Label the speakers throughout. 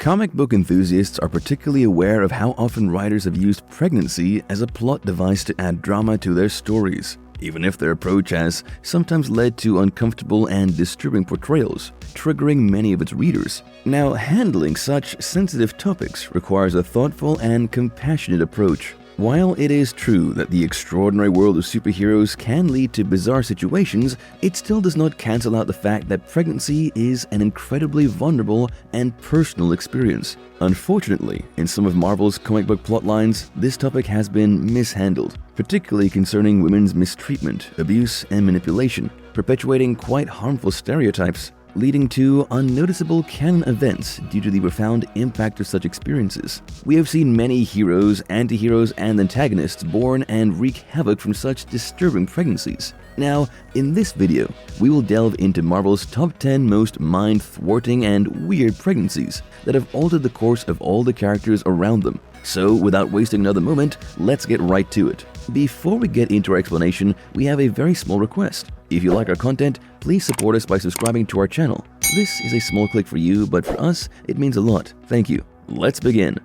Speaker 1: Comic book enthusiasts are particularly aware of how often writers have used pregnancy as a plot device to add drama to their stories, even if their approach has sometimes led to uncomfortable and disturbing portrayals, triggering many of its readers. Now, handling such sensitive topics requires a thoughtful and compassionate approach. While it is true that the extraordinary world of superheroes can lead to bizarre situations, it still does not cancel out the fact that pregnancy is an incredibly vulnerable and personal experience. Unfortunately, in some of Marvel's comic book plotlines, this topic has been mishandled, particularly concerning women's mistreatment, abuse, and manipulation, perpetuating quite harmful stereotypes, leading to unnoticeable canon events due to the profound impact of such experiences. We have seen many heroes, anti-heroes, and antagonists born and wreak havoc from such disturbing pregnancies. Now, in this video, we will delve into Marvel's top 10 most mind-thwarting and weird pregnancies that have altered the course of all the characters around them. So, without wasting another moment, let's get right to it. Before we get into our explanation, we have a very small request. If you like our content, please support us by subscribing to our channel. This is a small click for you, but for us, it means a lot. Thank you. Let's begin.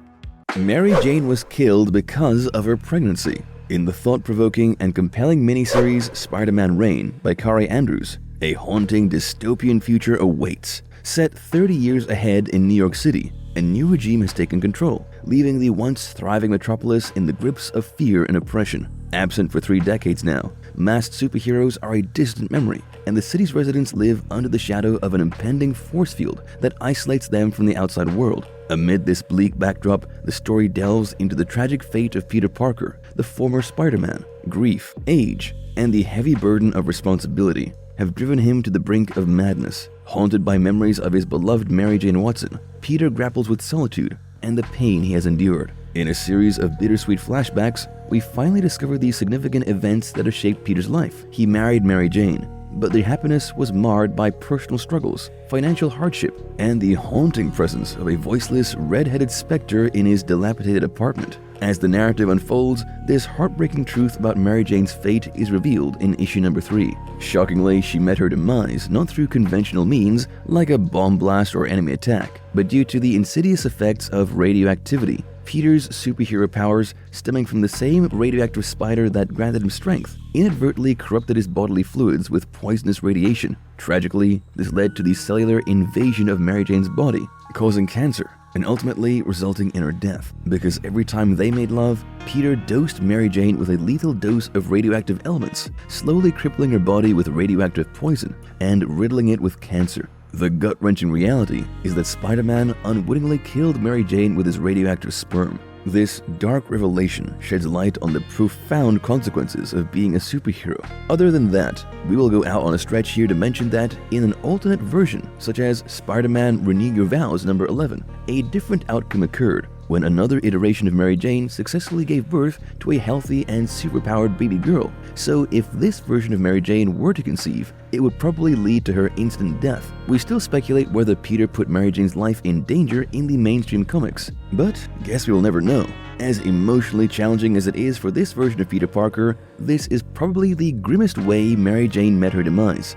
Speaker 1: Mary Jane was killed because of her pregnancy. In the thought-provoking and compelling miniseries Spider-Man Reign by Kari Andrews, a haunting dystopian future awaits. Set 30 years ahead in New York City, a new regime has taken control, leaving the once thriving metropolis in the grips of fear and oppression. Absent for 3 decades now, masked superheroes are a distant memory, and the city's residents live under the shadow of an impending force field that isolates them from the outside world. Amid this bleak backdrop, the story delves into the tragic fate of Peter Parker, the former Spider-Man. Grief, age, and the heavy burden of responsibility have driven him to the brink of madness. Haunted by memories of his beloved Mary Jane Watson, Peter grapples with solitude and the pain he has endured. In a series of bittersweet flashbacks, we finally discover the significant events that have shaped Peter's life. He married Mary Jane, but their happiness was marred by personal struggles, financial hardship, and the haunting presence of a voiceless, red-headed specter in his dilapidated apartment. As the narrative unfolds, this heartbreaking truth about Mary Jane's fate is revealed in issue number 3. Shockingly, she met her demise not through conventional means like a bomb blast or enemy attack, but due to the insidious effects of radioactivity. Peter's superhero powers, stemming from the same radioactive spider that granted him strength, inadvertently corrupted his bodily fluids with poisonous radiation. Tragically, this led to the cellular invasion of Mary Jane's body, causing cancer, and ultimately resulting in her death. Because every time they made love, Peter dosed Mary Jane with a lethal dose of radioactive elements, slowly crippling her body with radioactive poison and riddling it with cancer. The gut-wrenching reality is that Spider-Man unwittingly killed Mary Jane with his radioactive sperm. This dark revelation sheds light on the profound consequences of being a superhero. Other than that, we will go out on a stretch here to mention that in an alternate version, such as Spider-Man Renew Your Vows number 11, a different outcome occurred when another iteration of Mary Jane successfully gave birth to a healthy and superpowered baby girl. So if this version of Mary Jane were to conceive, it would probably lead to her instant death. We still speculate whether Peter put Mary Jane's life in danger in the mainstream comics, but guess we will never know. As emotionally challenging as it is for this version of Peter Parker, this is probably the grimmest way Mary Jane met her demise.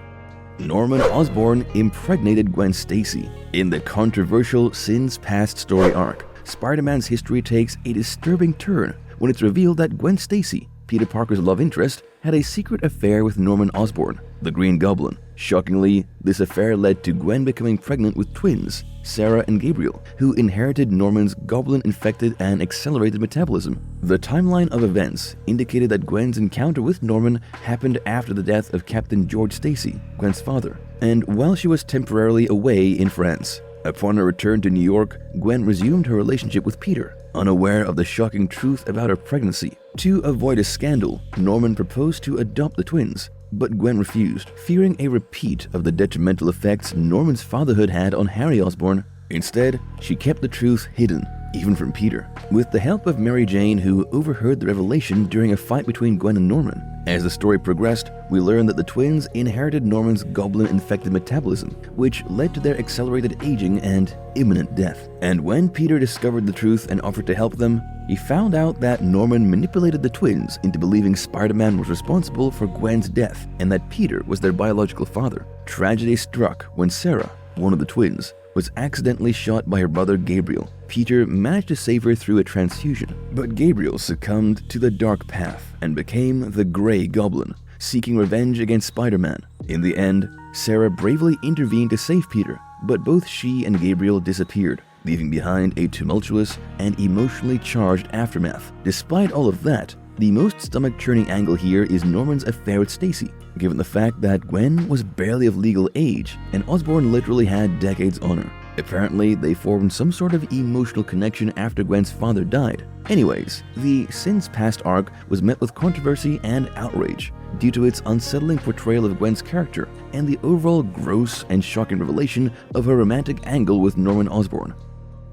Speaker 1: Norman Osborn impregnated Gwen Stacy. In the controversial Sin's Past story arc, Spider-Man's history takes a disturbing turn when it's revealed that Gwen Stacy, Peter Parker's love interest, had a secret affair with Norman Osborn, the Green Goblin. Shockingly, this affair led to Gwen becoming pregnant with twins, Sarah and Gabriel, who inherited Norman's goblin-infected and accelerated metabolism. The timeline of events indicated that Gwen's encounter with Norman happened after the death of Captain George Stacy, Gwen's father, and while she was temporarily away in France. Upon her return to New York, Gwen resumed her relationship with Peter, unaware of the shocking truth about her pregnancy. To avoid a scandal, Norman proposed to adopt the twins, but Gwen refused, fearing a repeat of the detrimental effects Norman's fatherhood had on Harry Osborn. Instead, she kept the truth hidden, even from Peter, with the help of Mary Jane, who overheard the revelation during a fight between Gwen and Norman. As the story progressed, we learned that the twins inherited Norman's goblin-infected metabolism, which led to their accelerated aging and imminent death. And when Peter discovered the truth and offered to help them, he found out that Norman manipulated the twins into believing Spider-Man was responsible for Gwen's death and that Peter was their biological father. Tragedy struck when Sarah, one of the twins, was accidentally shot by her brother Gabriel. Peter managed to save her through a transfusion, but Gabriel succumbed to the dark path and became the Grey Goblin, seeking revenge against Spider-Man. In the end, Sarah bravely intervened to save Peter, but both she and Gabriel disappeared, leaving behind a tumultuous and emotionally charged aftermath. Despite all of that, the most stomach-churning angle here is Norman's affair with Stacy, given the fact that Gwen was barely of legal age and Osborn literally had decades on her. Apparently, they formed some sort of emotional connection after Gwen's father died. Anyways, the Since Past arc was met with controversy and outrage due to its unsettling portrayal of Gwen's character and the overall gross and shocking revelation of her romantic angle with Norman Osborn.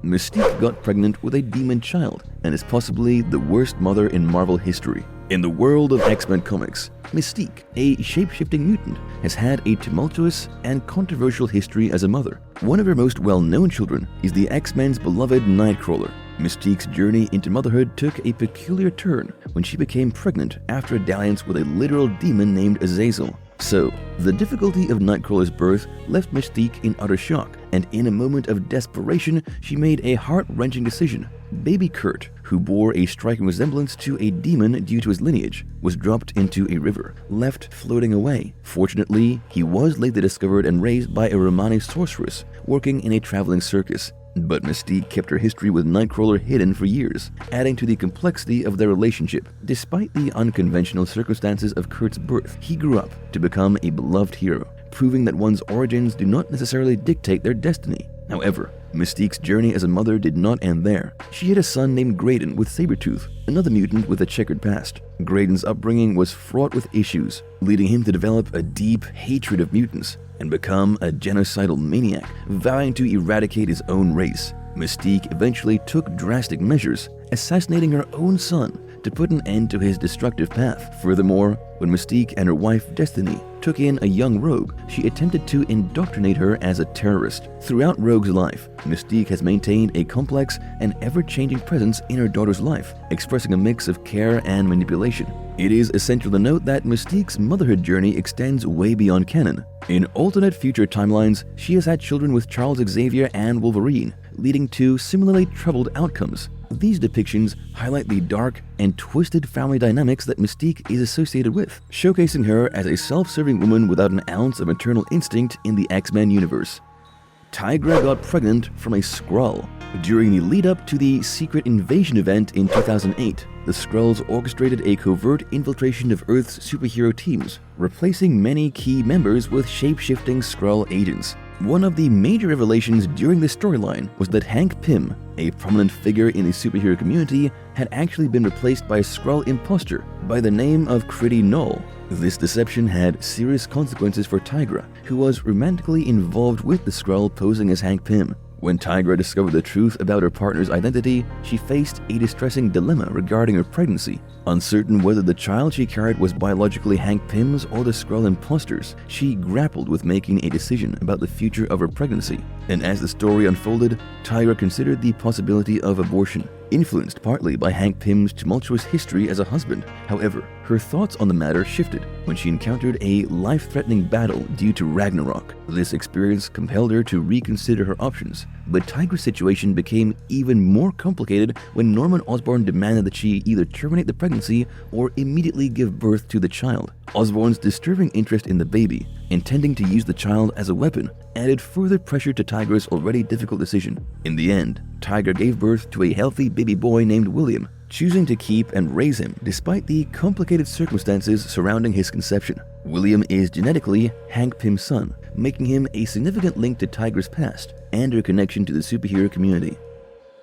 Speaker 1: Mystique got pregnant with a demon child and is possibly the worst mother in Marvel history. In the world of X-Men comics, Mystique, a shape-shifting mutant, has had a tumultuous and controversial history as a mother. One of her most well-known children is the X-Men's beloved Nightcrawler. Mystique's journey into motherhood took a peculiar turn when she became pregnant after a dalliance with a literal demon named Azazel. So, the difficulty of Nightcrawler's birth left Mystique in utter shock, and in a moment of desperation, she made a heart-wrenching decision. Baby Kurt, who bore a striking resemblance to a demon due to his lineage, was dropped into a river, left floating away. Fortunately, he was later discovered and raised by a Romani sorceress working in a traveling circus. But Mystique kept her history with Nightcrawler hidden for years, adding to the complexity of their relationship. Despite the unconventional circumstances of Kurt's birth, he grew up to become a beloved hero, proving that one's origins do not necessarily dictate their destiny. However, Mystique's journey as a mother did not end there. She had a son named Graydon with Sabretooth, another mutant with a checkered past. Graydon's upbringing was fraught with issues, leading him to develop a deep hatred of mutants and become a genocidal maniac, vowing to eradicate his own race. Mystique eventually took drastic measures, assassinating her own son to put an end to his destructive path. Furthermore, when Mystique and her wife Destiny took in a young Rogue, she attempted to indoctrinate her as a terrorist. Throughout Rogue's life, Mystique has maintained a complex and ever-changing presence in her daughter's life, expressing a mix of care and manipulation. It is essential to note that Mystique's motherhood journey extends way beyond canon. In alternate future timelines, she has had children with Charles Xavier and Wolverine, leading to similarly troubled outcomes. These depictions highlight the dark and twisted family dynamics that Mystique is associated with, showcasing her as a self-serving woman without an ounce of maternal instinct in the X-Men universe. Tigra got pregnant from a Skrull. During the lead-up to the Secret Invasion event in 2008, the Skrulls orchestrated a covert infiltration of Earth's superhero teams, replacing many key members with shape-shifting Skrull agents. One of the major revelations during this storyline was that Hank Pym, a prominent figure in the superhero community, had actually been replaced by a Skrull imposter by the name of Critty Null. This deception had serious consequences for Tigra, who was romantically involved with the Skrull posing as Hank Pym. When Tigra discovered the truth about her partner's identity, she faced a distressing dilemma regarding her pregnancy. Uncertain whether the child she carried was biologically Hank Pym's or the Skrull imposter's, she grappled with making a decision about the future of her pregnancy. And as the story unfolded, Tigra considered the possibility of abortion, influenced partly by Hank Pym's tumultuous history as a husband. However, her thoughts on the matter shifted when she encountered a life-threatening battle due to Ragnarok. This experience compelled her to reconsider her options, but Tigra's situation became even more complicated when Norman Osborn demanded that she either terminate the pregnancy or immediately give birth to the child. Osborn's disturbing interest in the baby, intending to use the child as a weapon, added further pressure to Tigra's already difficult decision. In the end, Tigra gave birth to a healthy baby boy named William, choosing to keep and raise him despite the complicated circumstances surrounding his conception. William is genetically Hank Pym's son, making him a significant link to Tigra's past and her connection to the superhero community.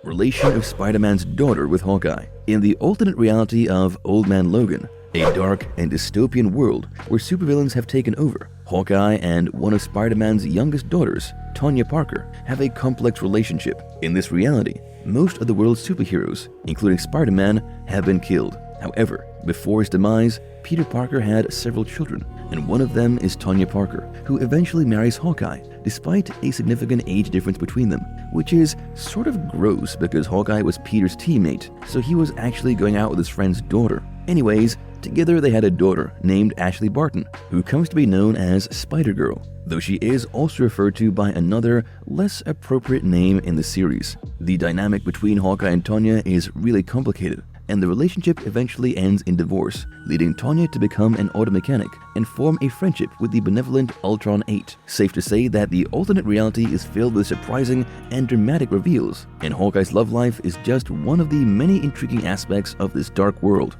Speaker 1: Relation of Spider-Man's daughter with Hawkeye. In the alternate reality of Old Man Logan, a dark and dystopian world where supervillains have taken over, Hawkeye and one of Spider-Man's youngest daughters, Tanya Parker, have a complex relationship. In this reality, most of the world's superheroes, including Spider-Man, have been killed. However, before his demise, Peter Parker had several children, and one of them is Tanya Parker, who eventually marries Hawkeye, despite a significant age difference between them, which is sort of gross because Hawkeye was Peter's teammate, so he was actually going out with his friend's daughter. Anyways, Together they had a daughter named Ashley Barton, who comes to be known as Spider-Girl, though she is also referred to by another, less appropriate name in the series. The dynamic between Hawkeye and Tanya is really complicated, and the relationship eventually ends in divorce, leading Tanya to become an auto mechanic and form a friendship with the benevolent Ultron 8. Safe to say that the alternate reality is filled with surprising and dramatic reveals, and Hawkeye's love life is just one of the many intriguing aspects of this dark world.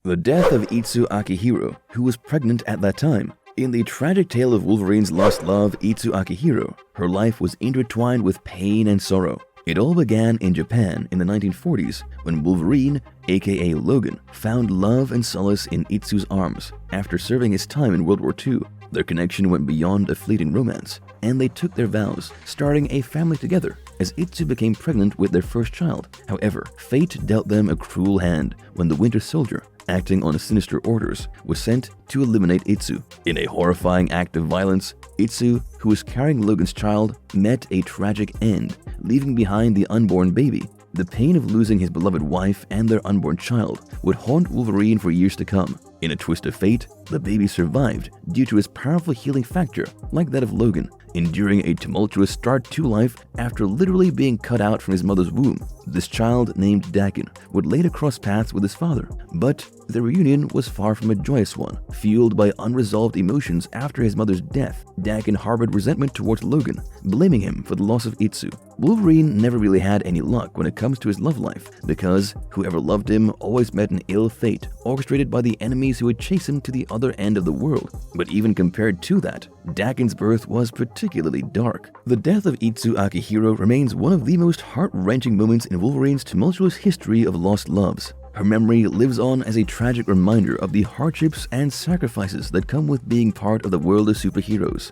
Speaker 1: The death of Itsu Akihiro, who was pregnant at that time. In the tragic tale of Wolverine's lost love, Itsu Akihiro, her life was intertwined with pain and sorrow. It all began in Japan in the 1940s when Wolverine, aka Logan, found love and solace in Itsu's arms. After serving his time in World War II, their connection went beyond a fleeting romance, and they took their vows, starting a family together as Itsu became pregnant with their first child. However, fate dealt them a cruel hand when the Winter Soldier, acting on sinister orders, was sent to eliminate Itsu. In a horrifying act of violence, Itsu, who was carrying Logan's child, met a tragic end, leaving behind the unborn baby. The pain of losing his beloved wife and their unborn child would haunt Wolverine for years to come. In a twist of fate, the baby survived due to his powerful healing factor, like that of Logan, enduring a tumultuous start to life after literally being cut out from his mother's womb. This child, named Dakin, would later cross paths with his father, but the reunion was far from a joyous one. Fueled by unresolved emotions after his mother's death, Dakin harbored resentment towards Logan, blaming him for the loss of Itsu. Wolverine never really had any luck when it comes to his love life, because whoever loved him always met an ill fate orchestrated by the enemies who would chase him to the other end of the world. But even compared to that, Dakin's birth was particularly dark. The death of Itsu Akihiro remains one of the most heart-wrenching moments in Wolverine's tumultuous history of lost loves. Her memory lives on as a tragic reminder of the hardships and sacrifices that come with being part of the world of superheroes.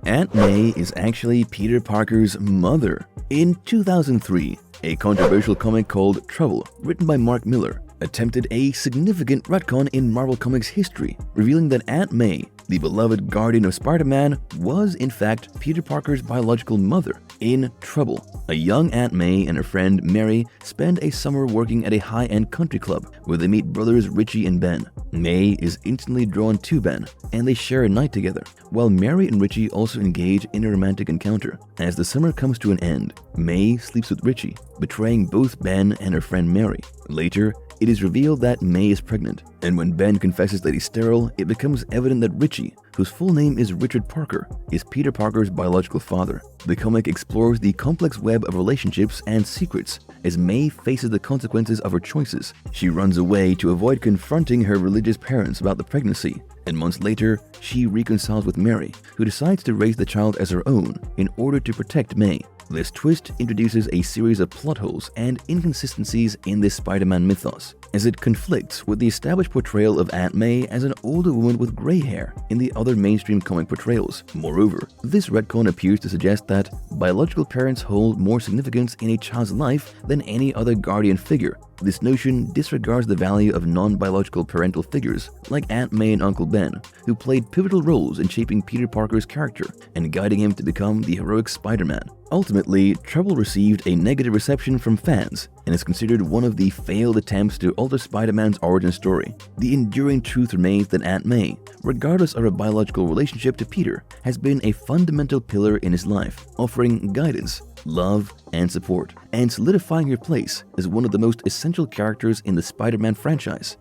Speaker 1: Aunt May is actually Peter Parker's mother. In 2003, a controversial comic called Trouble, written by Mark Miller, attempted a significant retcon in Marvel Comics history, revealing that Aunt May, the beloved guardian of Spider-Man, was in fact Peter Parker's biological mother. In Trouble, a young Aunt May and her friend Mary spend a summer working at a high-end country club where they meet brothers Richie and Ben. May is instantly drawn to Ben, and they share a night together, while Mary and Richie also engage in a romantic encounter. As the summer comes to an end, May sleeps with Richie, betraying both Ben and her friend Mary. Later, it is revealed that May is pregnant, and when Ben confesses that he's sterile, it becomes evident that Richie, whose full name is Richard Parker, is Peter Parker's biological father. The comic explores the complex web of relationships and secrets as May faces the consequences of her choices. She runs away to avoid confronting her religious parents about the pregnancy, and months later, she reconciles with Mary, who decides to raise the child as her own in order to protect May. This twist introduces a series of plot holes and inconsistencies in this Spider-Man mythos, as it conflicts with the established portrayal of Aunt May as an older woman with gray hair in the other mainstream comic portrayals. Moreover, this retcon appears to suggest that biological parents hold more significance in a child's life than any other guardian figure. This notion disregards the value of non-biological parental figures like Aunt May and Uncle Ben, who played pivotal roles in shaping Peter Parker's character and guiding him to become the heroic Spider-Man. Ultimately, Trouble received a negative reception from fans and is considered one of the failed attempts to alter Spider-Man's origin story. The enduring truth remains that Aunt May, regardless of her biological relationship to Peter, has been a fundamental pillar in his life, offering guidance, love, and support, and solidifying her place as one of the most essential characters in the Spider-Man franchise.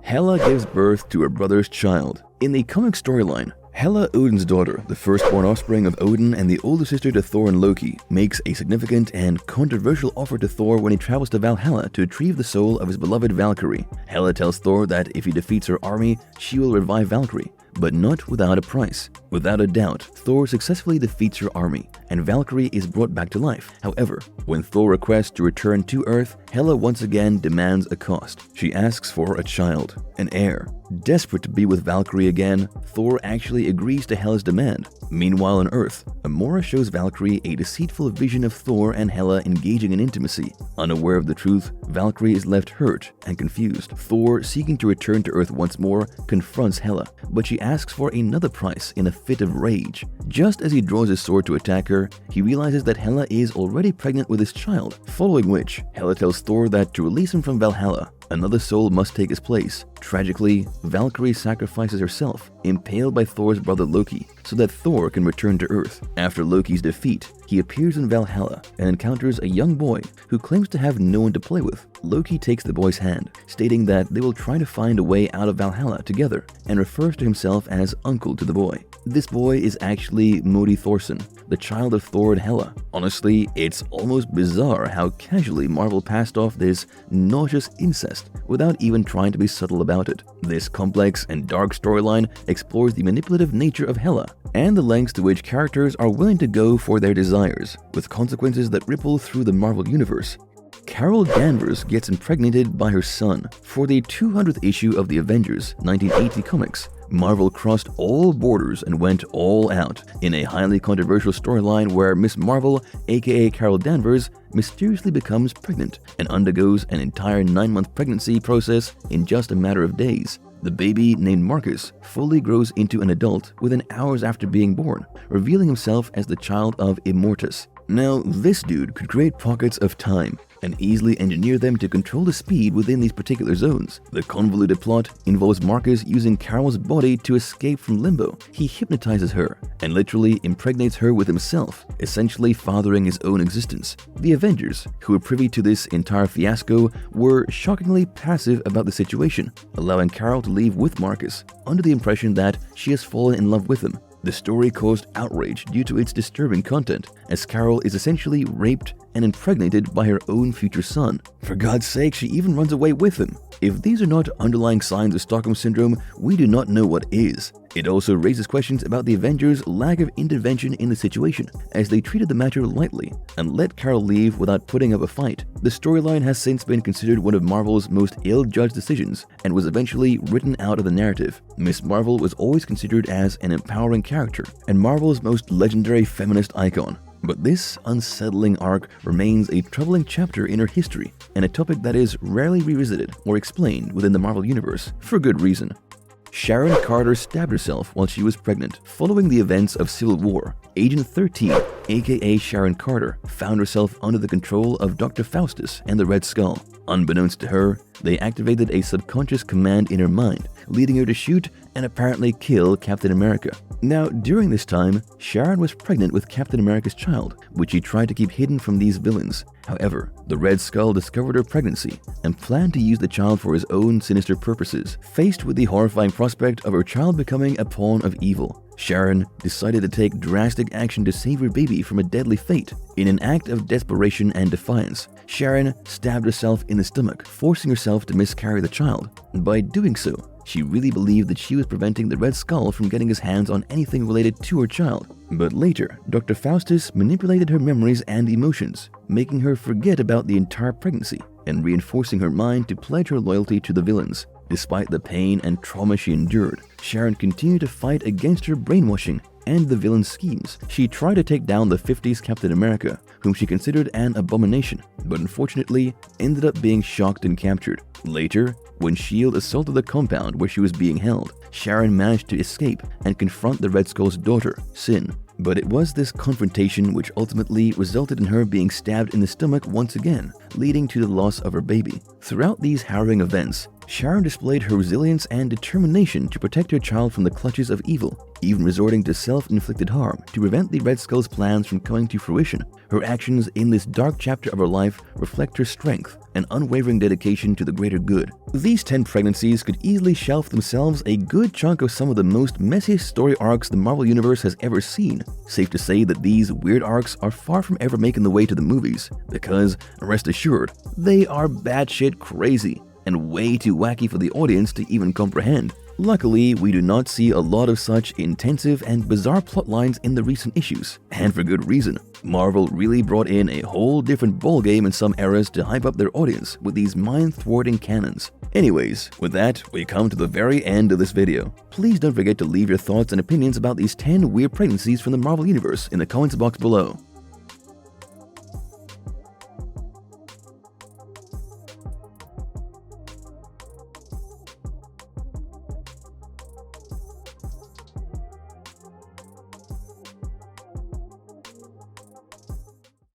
Speaker 1: Hela gives birth to her brother's child. In the comic storyline, Hela, Odin's daughter, the firstborn offspring of Odin and the older sister to Thor and Loki, makes a significant and controversial offer to Thor when he travels to Valhalla to retrieve the soul of his beloved Valkyrie. Hela tells Thor that if he defeats her army, she will revive Valkyrie, but not without a price. Without a doubt, Thor successfully defeats her army, and Valkyrie is brought back to life. However, when Thor requests to return to Earth, Hela once again demands a cost. She asks for a child, an heir. Desperate to be with Valkyrie again, Thor actually agrees to Hela's demand. Meanwhile on Earth, Amora shows Valkyrie a deceitful vision of Thor and Hela engaging in intimacy. Unaware of the truth, Valkyrie is left hurt and confused. Thor, seeking to return to Earth once more, confronts Hela, but she asks for another price in a fit of rage. Just as he draws his sword to attack her, he realizes that Hela is already pregnant with his child, following which, Hela tells Thor that to release him from Valhalla, another soul must take his place. Tragically, Valkyrie sacrifices herself, impaled by Thor's brother Loki, so that Thor can return to Earth. After Loki's defeat, he appears in Valhalla and encounters a young boy who claims to have no one to play with. Loki takes the boy's hand, stating that they will try to find a way out of Valhalla together, and refers to himself as uncle to the boy. This boy is actually Modi Thorson, the child of Thor and Hela. Honestly, it's almost bizarre how casually Marvel passed off this nauseous incest without even trying to be subtle about it. This complex and dark storyline explores the manipulative nature of Hela and the lengths to which characters are willing to go for their desires, with consequences that ripple through the Marvel Universe. Carol Danvers gets impregnated by her son. For the 200th issue of the Avengers 1980 comics, Marvel crossed all borders and went all out in a highly controversial storyline where Miss Marvel, aka Carol Danvers, mysteriously becomes pregnant and undergoes an entire 9-month pregnancy process in just a matter of days. The baby, named Marcus, fully grows into an adult within hours after being born, revealing himself as the child of Immortus. Now, this dude could create pockets of time and easily engineer them to control the speed within these particular zones. The convoluted plot involves Marcus using Carol's body to escape from limbo. He hypnotizes her and literally impregnates her with himself, essentially fathering his own existence. The Avengers, who were privy to this entire fiasco, were shockingly passive about the situation, allowing Carol to leave with Marcus, under the impression that she has fallen in love with him. The story caused outrage due to its disturbing content, as Carol is essentially raped and impregnated by her own future son. For God's sake, she even runs away with him. If these are not underlying signs of Stockholm Syndrome, we do not know what is. It also raises questions about the Avengers' lack of intervention in the situation, as they treated the matter lightly and let Carol leave without putting up a fight. The storyline has since been considered one of Marvel's most ill-judged decisions and was eventually written out of the narrative. Miss Marvel was always considered as an empowering character and Marvel's most legendary feminist icon. But this unsettling arc remains a troubling chapter in her history and a topic that is rarely revisited or explained within the Marvel Universe, for good reason. Sharon Carter stabbed herself while she was pregnant. Following the events of Civil War, Agent 13, aka Sharon Carter, found herself under the control of Dr. Faustus and the Red Skull. Unbeknownst to her, they activated a subconscious command in her mind, leading her to shoot and apparently kill Captain America. Now, during this time, Sharon was pregnant with Captain America's child, which she tried to keep hidden from these villains. However, the Red Skull discovered her pregnancy and planned to use the child for his own sinister purposes. Faced with the horrifying prospect of her child becoming a pawn of evil, Sharon decided to take drastic action to save her baby from a deadly fate. In an act of desperation and defiance, Sharon stabbed herself in the stomach, forcing herself to miscarry the child. By doing so, she really believed that she was preventing the Red Skull from getting his hands on anything related to her child. But later, Dr. Faustus manipulated her memories and emotions, making her forget about the entire pregnancy and reinforcing her mind to pledge her loyalty to the villains. Despite the pain and trauma she endured, Sharon continued to fight against her brainwashing and the villain's schemes. She tried to take down the 50s Captain America, whom she considered an abomination, but unfortunately ended up being shocked and captured. Later, when S.H.I.E.L.D. assaulted the compound where she was being held, Sharon managed to escape and confront the Red Skull's daughter, Sin. But it was this confrontation which ultimately resulted in her being stabbed in the stomach once again, leading to the loss of her baby. Throughout these harrowing events, Sharon displayed her resilience and determination to protect her child from the clutches of evil, even resorting to self-inflicted harm to prevent the Red Skull's plans from coming to fruition. Her actions in this dark chapter of her life reflect her strength and unwavering dedication to the greater good. These 10 pregnancies could easily shelf themselves a good chunk of some of the most messiest story arcs the Marvel Universe has ever seen. Safe to say that these weird arcs are far from ever making the way to the movies, because, rest assured, they are batshit crazy and way too wacky for the audience to even comprehend. Luckily, we do not see a lot of such intensive and bizarre plot lines in the recent issues, and for good reason. Marvel really brought in a whole different ballgame in some eras to hype up their audience with these mind-thwarting canons. Anyways, with that, we come to the very end of this video. Please don't forget to leave your thoughts and opinions about these 10 weird pregnancies from the Marvel Universe in the comments box below.